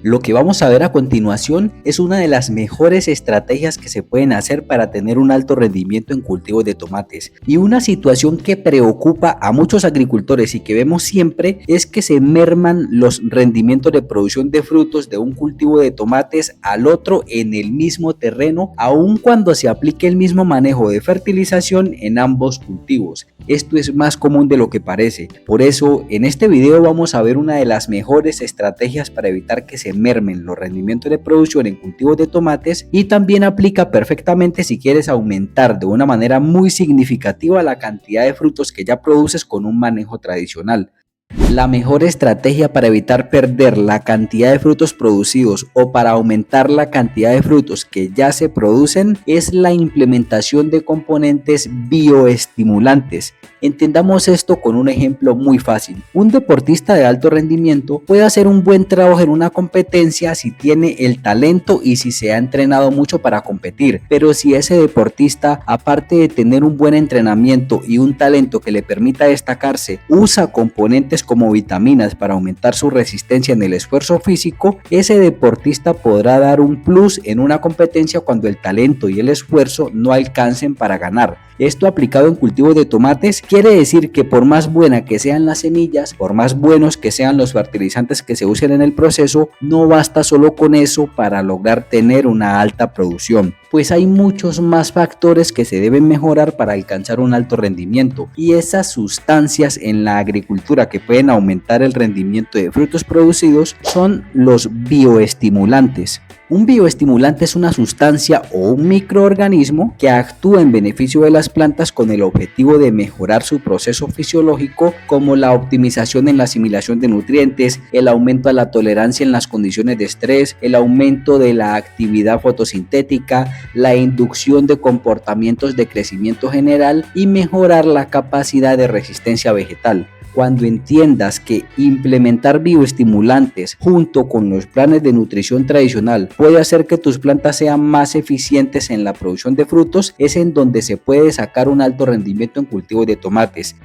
Lo que vamos a ver a continuación es una de las mejores estrategias que se pueden hacer para tener un alto rendimiento en cultivos de tomates. Y una situación que preocupa a muchos agricultores y que vemos siempre es que se merman los rendimientos de producción de frutos de un cultivo de tomates al otro en el mismo terreno, aun cuando se aplique el mismo manejo de fertilización en ambos cultivos. Esto es más común de lo que parece. Por eso, en este video vamos a ver una de las mejores estrategias para evitar que se mermen los rendimientos de producción en cultivos de tomates, y también aplica perfectamente si quieres aumentar de una manera muy significativa la cantidad de frutos que ya produces con un manejo tradicional. La mejor estrategia para evitar perder la cantidad de frutos producidos o para aumentar la cantidad de frutos que ya se producen es la implementación de componentes bioestimulantes. Entendamos esto con un ejemplo muy fácil. Un deportista de alto rendimiento puede hacer un buen trabajo en una competencia si tiene el talento y si se ha entrenado mucho para competir, pero si ese deportista, aparte de tener un buen entrenamiento y un talento que le permita destacarse, usa componentes como vitaminas para aumentar su resistencia en el esfuerzo físico, ese deportista podrá dar un plus en una competencia cuando el talento y el esfuerzo no alcancen para ganar. Esto aplicado en cultivos de tomates quiere decir que por más buena que sean las semillas, por más buenos que sean los fertilizantes que se usen en el proceso, no basta solo con eso para lograr tener una alta producción, pues hay muchos más factores que se deben mejorar para alcanzar un alto rendimiento, y esas sustancias en la agricultura que pueden aumentar el rendimiento de frutos producidos son los bioestimulantes. Un bioestimulante es una sustancia o un microorganismo que actúa en beneficio de las plantas con el objetivo de mejorar su proceso fisiológico, como la optimización en la asimilación de nutrientes, el aumento a la tolerancia en las condiciones de estrés, el aumento de la actividad fotosintética, la inducción de comportamientos de crecimiento general y mejorar la capacidad de resistencia vegetal. Cuando entiendas que implementar bioestimulantes junto con los planes de nutrición tradicional puede hacer que tus plantas sean más eficientes en la producción de frutos, es en donde se puede sacar un alto rendimiento en cultivos de tomates.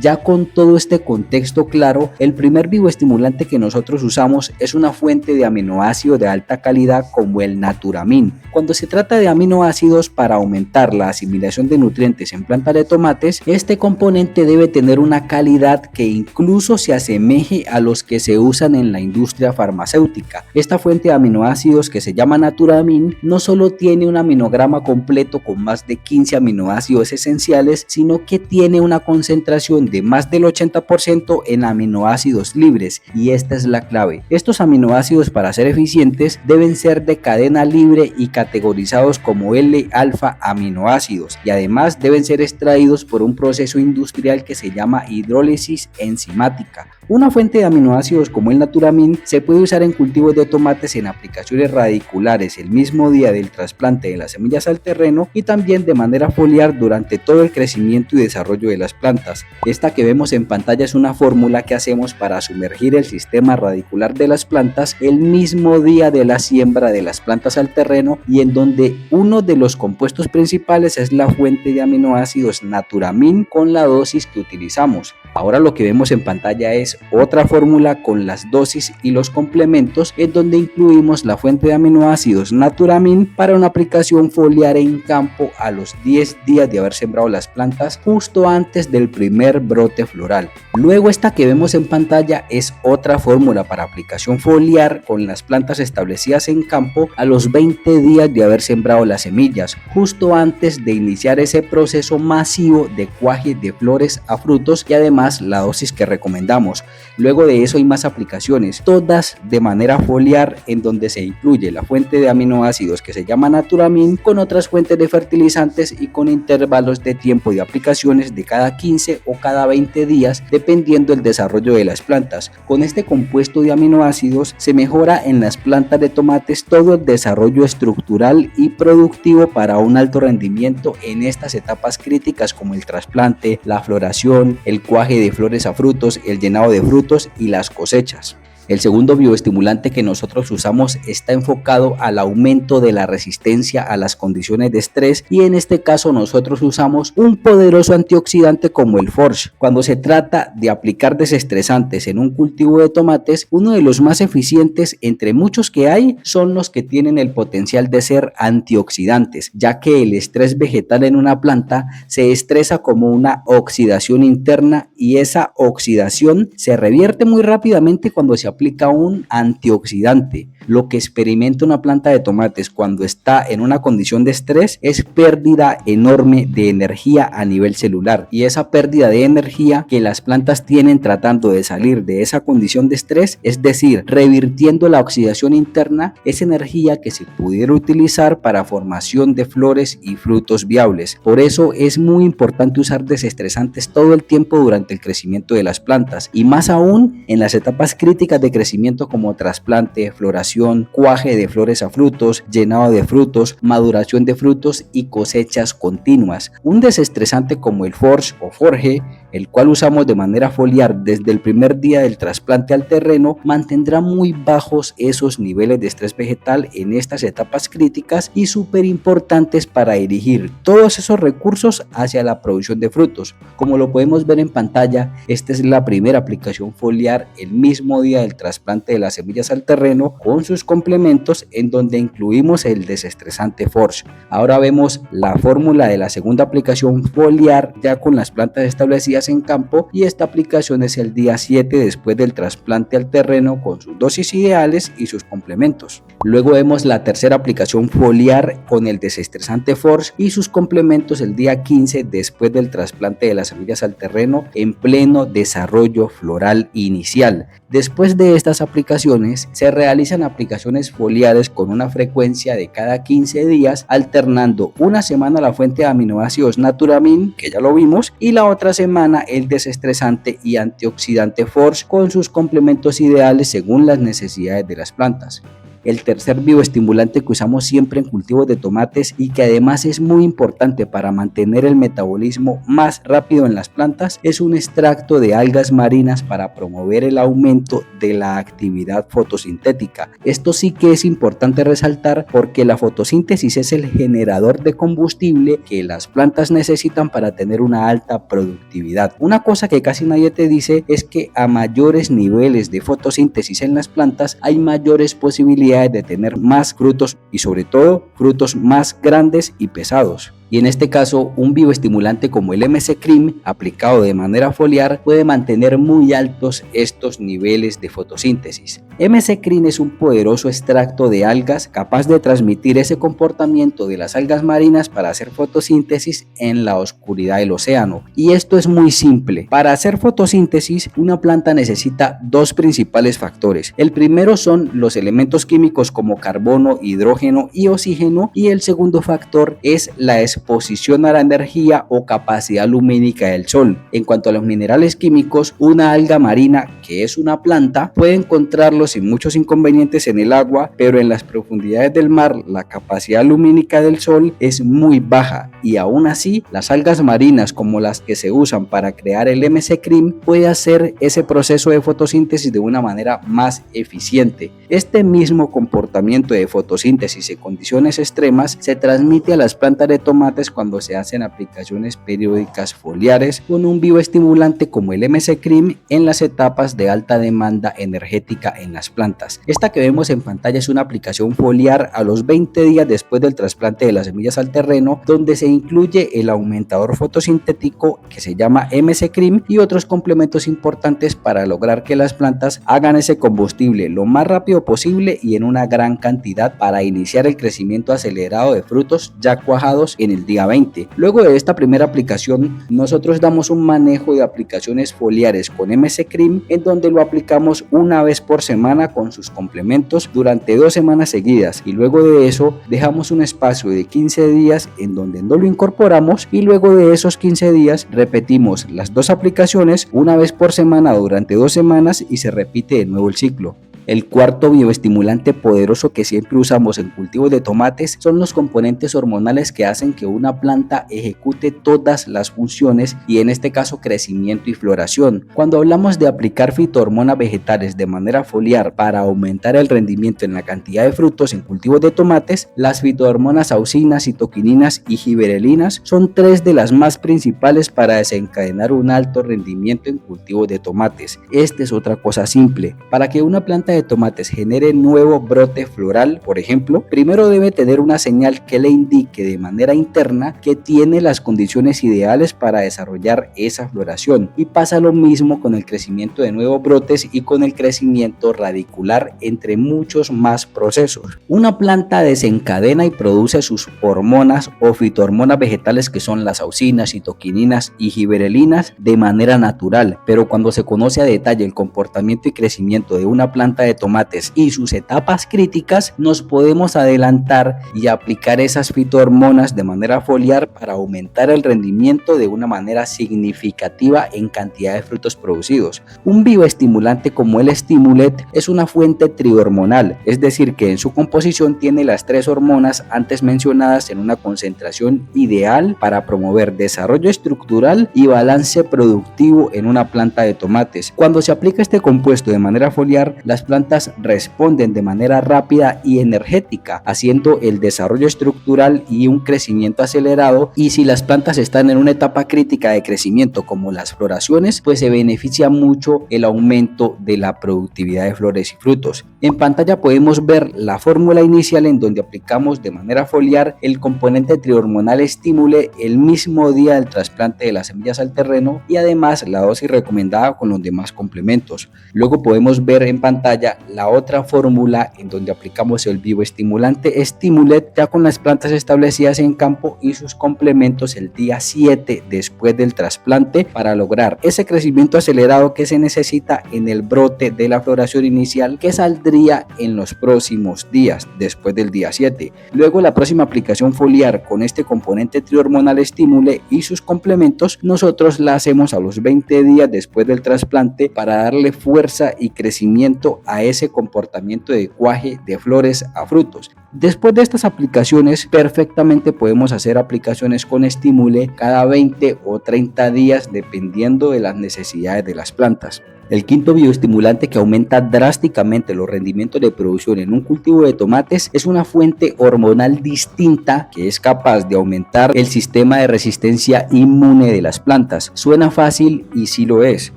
Ya con todo este contexto claro, el primer bioestimulante que nosotros usamos es una fuente de aminoácidos de alta calidad como el Naturamin. Cuando se trata de aminoácidos para aumentar la asimilación de nutrientes en plantas de tomates, este componente debe tener una calidad que incluso se asemeje a los que se usan en la industria farmacéutica. Esta fuente de aminoácidos, que se llama Naturamin, no solo tiene un aminograma completo con más de 15 aminoácidos esenciales, sino que tiene una concentración de más del 80% en aminoácidos libres, y esta es la clave. Estos aminoácidos, para ser eficientes, deben ser de cadena libre y categorizados como L-alfa aminoácidos, y además deben ser extraídos por un proceso industrial que se llama hidrólisis enzimática. Una fuente de aminoácidos como el Naturamin se puede usar en cultivos de tomates en aplicaciones radiculares el mismo día del trasplante de las semillas al terreno, y también de manera foliar durante todo el crecimiento y desarrollo de las plantas. Esta que vemos en pantalla es una fórmula que hacemos para sumergir el sistema radicular de las plantas el mismo día de la siembra de las plantas al terreno, y en donde uno de los compuestos principales es la fuente de aminoácidos Naturamin con la dosis que utilizamos. Ahora lo que vemos en pantalla es otra fórmula con las dosis y los complementos, en donde incluimos la fuente de aminoácidos Naturamin para una aplicación foliar en campo a los 10 días de haber sembrado las plantas, justo antes del primer brote floral. Luego, esta que vemos en pantalla es otra fórmula para aplicación foliar con las plantas establecidas en campo a los 20 días de haber sembrado las semillas, justo antes de iniciar ese proceso masivo de cuaje de flores a frutos, y además la dosis que recomendamos. Luego de eso hay más aplicaciones, todas de manera foliar, en donde se incluye la fuente de aminoácidos que se llama Naturamin con otras fuentes de fertilizantes y con intervalos de tiempo de aplicaciones de cada 15 o cada 20 días dependiendo del desarrollo de las plantas. Con este compuesto de aminoácidos se mejora en las plantas de tomates todo el desarrollo estructural y productivo para un alto rendimiento en estas etapas críticas como el trasplante, la floración, el cuaje de flores a frutos, el llenado de frutos y las cosechas. El segundo bioestimulante que nosotros usamos está enfocado al aumento de la resistencia a las condiciones de estrés y en este caso nosotros usamos un poderoso antioxidante como el Forge. Cuando se trata de aplicar desestresantes en un cultivo de tomates, uno de los más eficientes entre muchos que hay son los que tienen el potencial de ser antioxidantes, ya que el estrés vegetal en una planta se estresa como una oxidación interna y esa oxidación se revierte muy rápidamente cuando se aplica un antioxidante. Lo que experimenta una planta de tomates cuando está en una condición de estrés es pérdida enorme de energía a nivel celular, y esa pérdida de energía que las plantas tienen tratando de salir de esa condición de estrés, es decir, revirtiendo la oxidación interna, es energía que se pudiera utilizar para formación de flores y frutos viables. Por eso es muy importante usar desestresantes todo el tiempo durante el crecimiento de las plantas, y más aún en las etapas críticas de crecimiento como trasplante, floración, cuaje de flores a frutos, llenado de frutos, maduración de frutos y cosechas continuas. Un desestresante como el Forge o Forge, el cual usamos de manera foliar desde el primer día del trasplante al terreno, mantendrá muy bajos esos niveles de estrés vegetal en estas etapas críticas y súper importantes para dirigir todos esos recursos hacia la producción de frutos. Como lo podemos ver en pantalla, esta es la primera aplicación foliar el mismo día del trasplante de las semillas al terreno con sus complementos, en donde incluimos el desestresante Forge. Ahora vemos la fórmula de la segunda aplicación foliar ya con las plantas establecidas en campo, y esta aplicación es el día 7 después del trasplante al terreno con sus dosis ideales y sus complementos. Luego vemos la tercera aplicación foliar con el desestresante Forge y sus complementos el día 15 después del trasplante de las semillas al terreno en pleno desarrollo floral inicial. Después de estas aplicaciones se realizan aplicaciones foliares con una frecuencia de cada 15 días, alternando una semana la fuente de aminoácidos Naturamin, que ya lo vimos, y la otra semana el desestresante y antioxidante Forge con sus complementos ideales según las necesidades de las plantas. El tercer bioestimulante que usamos siempre en cultivos de tomates y que además es muy importante para mantener el metabolismo más rápido en las plantas es un extracto de algas marinas para promover el aumento de la actividad fotosintética. Esto sí que es importante resaltar porque la fotosíntesis es el generador de combustible que las plantas necesitan para tener una alta productividad. Una cosa que casi nadie te dice es que a mayores niveles de fotosíntesis en las plantas hay mayores posibilidades de tener más frutos y sobre todo frutos más grandes y pesados. Y en este caso, un bioestimulante como el MC-Cream aplicado de manera foliar puede mantener muy altos estos niveles de fotosíntesis. MC-Cream es un poderoso extracto de algas capaz de transmitir ese comportamiento de las algas marinas para hacer fotosíntesis en la oscuridad del océano. Y esto es muy simple. Para hacer fotosíntesis, una planta necesita dos principales factores. El primero son los elementos químicos como carbono, hidrógeno y oxígeno, y el segundo factor es la exposición a la energía o capacidad lumínica del sol. En cuanto a los minerales químicos, una alga marina, que es una planta, puede encontrarlos sin muchos inconvenientes en el agua, pero en las profundidades del mar la capacidad lumínica del sol es muy baja, y aún así las algas marinas como las que se usan para crear el MC-Cream puede hacer ese proceso de fotosíntesis de una manera más eficiente. Este mismo comportamiento de fotosíntesis en condiciones extremas se transmite a las plantas de tomate cuando se hacen aplicaciones periódicas foliares con un bioestimulante como el MC-Cream en las etapas de alta demanda energética en las plantas. Esta que vemos en pantalla es una aplicación foliar a los 20 días después del trasplante de las semillas al terreno, donde se incluye el aumentador fotosintético que se llama MC-Cream y otros complementos importantes para lograr que las plantas hagan ese combustible lo más rápido posible y en una gran cantidad para iniciar el crecimiento acelerado de frutos ya cuajados en el día 20. Luego de esta primera aplicación, nosotros damos un manejo de aplicaciones foliares con MC-Cream en donde lo aplicamos una vez por semana con sus complementos durante 2 semanas seguidas, y luego de eso dejamos un espacio de 15 días en donde no lo incorporamos, y luego de esos 15 días repetimos las 2 aplicaciones una vez por semana durante 2 semanas y se repite de nuevo el ciclo. El cuarto bioestimulante poderoso que siempre usamos en cultivos de tomates son los componentes hormonales que hacen que una planta ejecute todas las funciones y en este caso crecimiento y floración. Cuando hablamos de aplicar fitohormonas vegetales de manera foliar para aumentar el rendimiento en la cantidad de frutos en cultivos de tomates, las fitohormonas auxinas, citoquininas y giberelinas son tres de las más principales para desencadenar un alto rendimiento en cultivos de tomates. Esta es otra cosa simple. Para que una planta de tomates genere nuevo brote floral, por ejemplo, primero debe tener una señal que le indique de manera interna que tiene las condiciones ideales para desarrollar esa floración. Y pasa lo mismo con el crecimiento de nuevos brotes y con el crecimiento radicular, entre muchos más procesos. Una planta desencadena y produce sus hormonas o fitohormonas vegetales que son las auxinas, citoquininas y giberelinas de manera natural, pero cuando se conoce a detalle el comportamiento y crecimiento de una planta de tomates y sus etapas críticas, nos podemos adelantar y aplicar esas fitohormonas de manera foliar para aumentar el rendimiento de una manera significativa en cantidad de frutos producidos. Un bioestimulante como el Stimulet es una fuente trihormonal, es decir que en su composición tiene las tres hormonas antes mencionadas en una concentración ideal para promover desarrollo estructural y balance productivo en una planta de tomates. Cuando se aplica este compuesto de manera foliar, las plantas responden de manera rápida y energética, haciendo el desarrollo estructural y un crecimiento acelerado, y si las plantas están en una etapa crítica de crecimiento como las floraciones, pues se beneficia mucho el aumento de la productividad de flores y frutos. En pantalla podemos ver la fórmula inicial en donde aplicamos de manera foliar el componente trihormonal Stimule el mismo día del trasplante de las semillas al terreno y además la dosis recomendada con los demás complementos. Luego podemos ver en pantalla la otra fórmula en donde aplicamos el bioestimulante Stimulet ya con las plantas establecidas en campo y sus complementos el día 7 después del trasplante para lograr ese crecimiento acelerado que se necesita en el brote de la floración inicial que saldría en los próximos días después del día 7. Luego la próxima aplicación foliar con este componente trihormonal Stimule y sus complementos nosotros la hacemos a los 20 días después del trasplante para darle fuerza y crecimiento a ese comportamiento de cuaje de flores a frutos. Después de estas aplicaciones perfectamente podemos hacer aplicaciones con Stimule cada 20 o 30 días dependiendo de las necesidades de las plantas. El quinto bioestimulante que aumenta drásticamente los rendimientos de producción en un cultivo de tomates es una fuente hormonal distinta que es capaz de aumentar el sistema de resistencia inmune de las plantas. Suena fácil y sí lo es.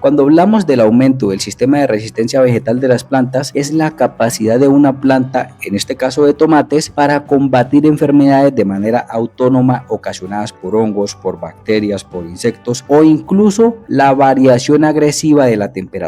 Cuando hablamos del aumento del sistema de resistencia vegetal de las plantas, es la capacidad de una planta, en este caso de tomates, para combatir enfermedades de manera autónoma ocasionadas por hongos, por bacterias, por insectos o incluso la variación agresiva de la temperatura.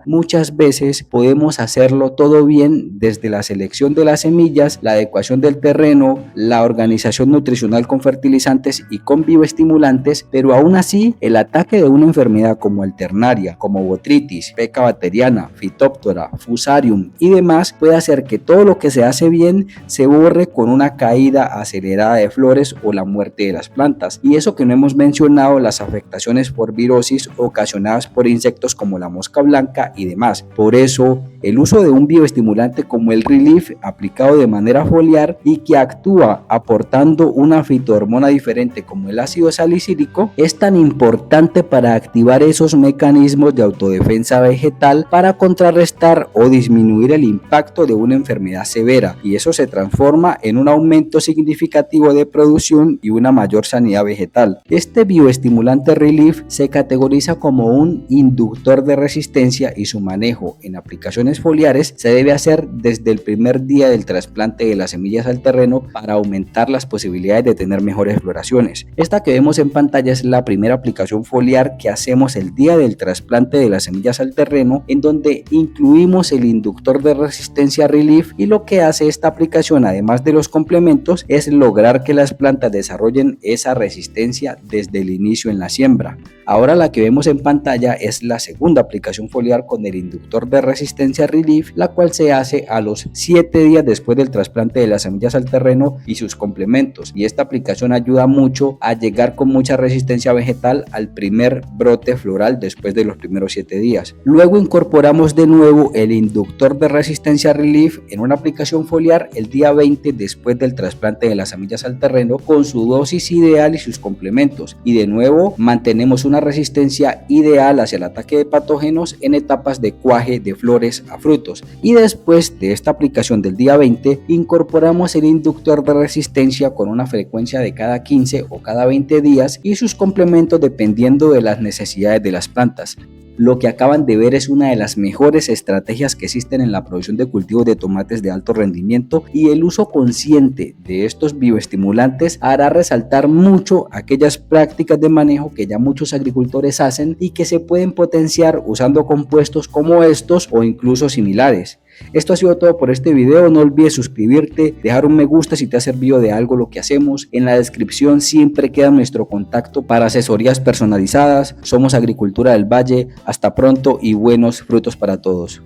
Muchas veces podemos hacerlo todo bien desde la selección de las semillas, la adecuación del terreno, la organización nutricional con fertilizantes y con bioestimulantes, pero aún así el ataque de una enfermedad como alternaria, como botritis, peca bacteriana, Phytophthora, Fusarium y demás puede hacer que todo lo que se hace bien se borre con una caída acelerada de flores o la muerte de las plantas. Y eso que no hemos mencionado, las afectaciones por virosis ocasionadas por insectos como la mosca blanca y demás. Por eso, el uso de un bioestimulante como el Relief aplicado de manera foliar y que actúa aportando una fitohormona diferente como el ácido salicílico es tan importante para activar esos mecanismos de autodefensa vegetal para contrarrestar o disminuir el impacto de una enfermedad severa, y eso se transforma en un aumento significativo de producción y una mayor sanidad vegetal. Este bioestimulante Relief se categoriza como un inductor de resistencia y su manejo en aplicaciones foliares se debe hacer desde el primer día del trasplante de las semillas al terreno para aumentar las posibilidades de tener mejores floraciones. Esta que vemos en pantalla es la primera aplicación foliar que hacemos el día del trasplante de las semillas al terreno, en donde incluimos el inductor de resistencia Relief, y lo que hace esta aplicación, además de los complementos, es lograr que las plantas desarrollen esa resistencia desde el inicio en la siembra. Ahora la que vemos en pantalla es la segunda aplicación foliar con el inductor de resistencia Relief, la cual se hace a los 7 días después del trasplante de las semillas al terreno y sus complementos, y esta aplicación ayuda mucho a llegar con mucha resistencia vegetal al primer brote floral después de los primeros 7 días. Luego incorporamos de nuevo el inductor de resistencia Relief en una aplicación foliar el día 20 después del trasplante de las semillas al terreno con su dosis ideal y sus complementos, y de nuevo mantenemos una resistencia ideal hacia el ataque de patógenos en etapas de cuaje de flores a frutos. Y después de esta aplicación del día 20 incorporamos el inductor de resistencia con una frecuencia de cada 15 o cada 20 días y sus complementos dependiendo de las necesidades de las plantas. Lo que acaban de ver es una de las mejores estrategias que existen en la producción de cultivos de tomates de alto rendimiento, y el uso consciente de estos bioestimulantes hará resaltar mucho aquellas prácticas de manejo que ya muchos agricultores hacen y que se pueden potenciar usando compuestos como estos o incluso similares. Esto ha sido todo por este video. No olvides suscribirte, dejar un me gusta si te ha servido de algo lo que hacemos. En la descripción siempre queda nuestro contacto para asesorías personalizadas. Somos Agricultura del Valle. Hasta pronto y buenos frutos para todos.